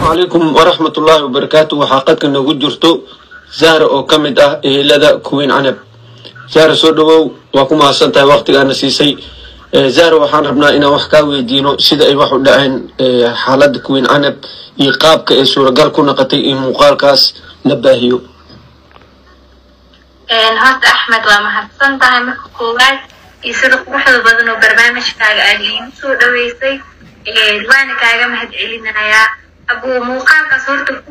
عليكم ورحمة الله وبركاته. وحققت إنه جرتو زهر أو كمدة لدى كوين عنب زهر سودو وكم حسنت وقت أنا سيسي زهر وحن ربنا إنا وحكاوي دينو سيد أي واحد عن حالات كوين عنب يقاب كأسورة قال كنا قتي مقال كاس نباهيو. هات أحمد وما حسنت هم كوات يصير واحد بدنه برنامج كاجين سودو ويسي وانا كاجا مهد علينا يا أبو مقال كصورت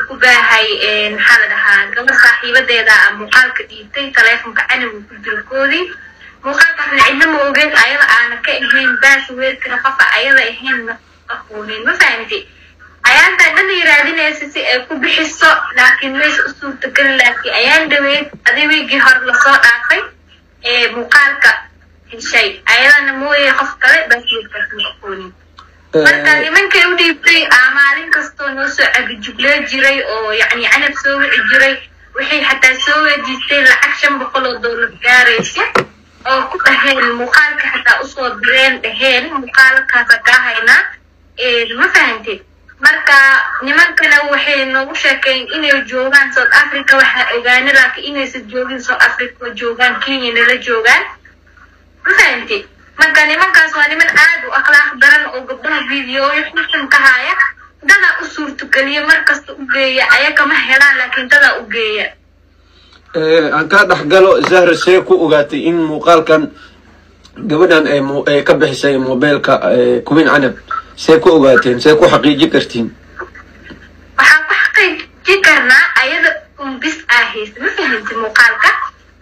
كوبا هاي محل ده قبل صاحبة ده مقال كديتي تلفون كأنا وكل كودي مقال كان عندنا موجود أيضا أنا كأهين باش ويرك نخاف أيضا هين أقولين ما فهمتي أيام تاني يرادين أساسي كوب حصة لكن ليش أسلوب تكلم لكن أيام دويت أدوي جهر لصاق أخي مقال كشيء أيضا نموي خف كله بس يركز أقولين marka nimanka u dhiibtay maalin kasto noo soo agjuglay jiray oo yani canab soo wici jiray wixii xataa soo weydiistay lacag $500 gaaraysa oo ku dhaheen muuqaalka xataa u soo direen dhaheen muuqaalkaas ka hayna ma fahantay marka nimankana waxay noogu sheekeen inay joogaan South Africa waxa ogaanay laakiin inaysan joogin South Africa joogaan Kenya la joogaan ma fahantay marka nimankaas waa niman aad u akhlaaq daran oo gabdhaha video xusum ka haya dada u suurto galiyo markasta u geeya ayaga ma helaan laakiin dada u geeya aan ka dhaxgalo Zahra see ku ogaatay in muuqaalkan gabadhan ay ka bixisay mobilka Queen Anab see ku ogaateen see ku xaqiijin kartiin waxaan ku xaqiijin karnaa ayada bis ahis ma fahanti muuqaalka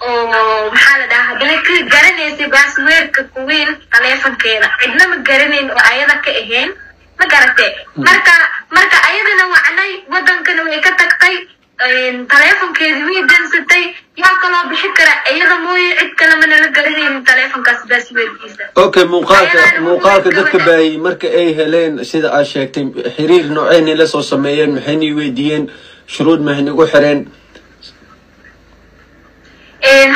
oo maxaa la dhahaa hadana ka garanaysa baasweerka kuwiin taleefankeeda cidna ma garanayn oo ayada ka ahayn ma garatay marka ayadana wacnay wadankana way ka tagtay taleefankeedii way dansatay yaa kala bixi kara ayada mooy cid kale ma la garanayn taleefankaas baasweerkiisa okay muuqaalka dadka baay marka ay heleen sida aad sheegtay xiriir nooceen la soo sameeyeen maxay weydiiyeen shuruud ma inagu xireen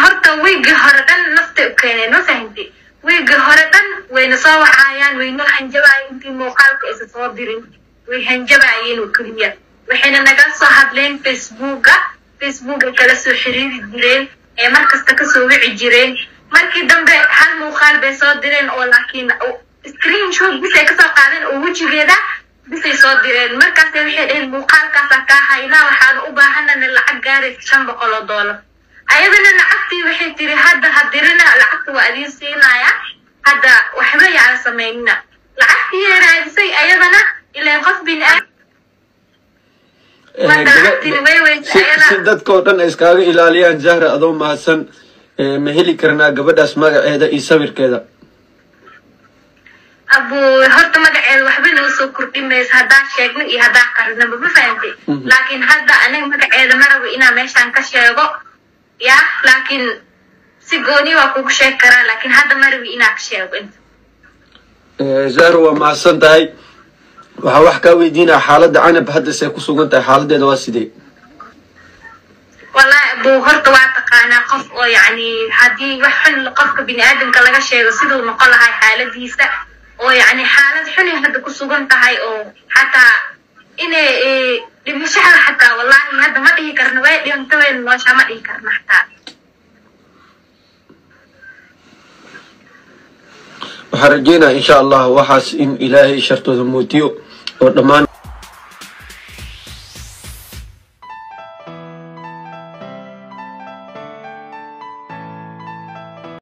horta wiigi hore dhan nafta u keeneen ma fahanti wiigi hore dhan wayna soo wacayaan wayna hanjabaayeen intii muuqaalka aysa soo dirin way hanjabaayeen oo kaliya waxayna naga soo hadleen Facebook kala soo xiriiri jireen markasta ka soo wici jireen markii dambe hal muuqaal bay soo direen oo laakiin screenshot bisay ka soo qaadeen oo wajigeeda bisay soo direen markaas waxay dhaheen muuqaalkaas ka hayna waxaan u baahanahay lacag gaaraysa $500 ayadana lacagtii waxay tiri hadda hadirina lacagta waa adiin siinaya hadda waxba yaa sameeyna lacagtii raadisay ayadana ilaa qof bin si dadka oo dhan iskaaga ilaaliyaan Zahra adoo mahadsan ma heli karnaa gabadhaas magaceeda iyo sawirkeeda abu horta magaceeda waxba noo soo kordhimaysa hadaa sheegno iyo hadaa qarino ma fahantay laakiin hadda anaga magaceeda ma rabo inaan meeshan ka sheego يا لكن سيقوني وأكو شكرا لكن هذا مروي إنك شيء أنت زاروا مع سنتهاي وحكا ويدينا حالة عنا بهذا سيكون سوقنت حالة دواسدي والله أبو هرت وعتقانا قف يعني هذه وحن قفك بني آدم كلا شيء رصيد المقالة هاي حالة ديسة أو يعني حالة حني هذا كسوقنت هاي أو حتى إنه لمشاعر حتى والله هذا ما تيجي كرنوي اليوم توين ما شاء ما تيجي كرنا حتى وحرجينا إن شاء الله وحاس إن إلهي شرطه موتيو ودمان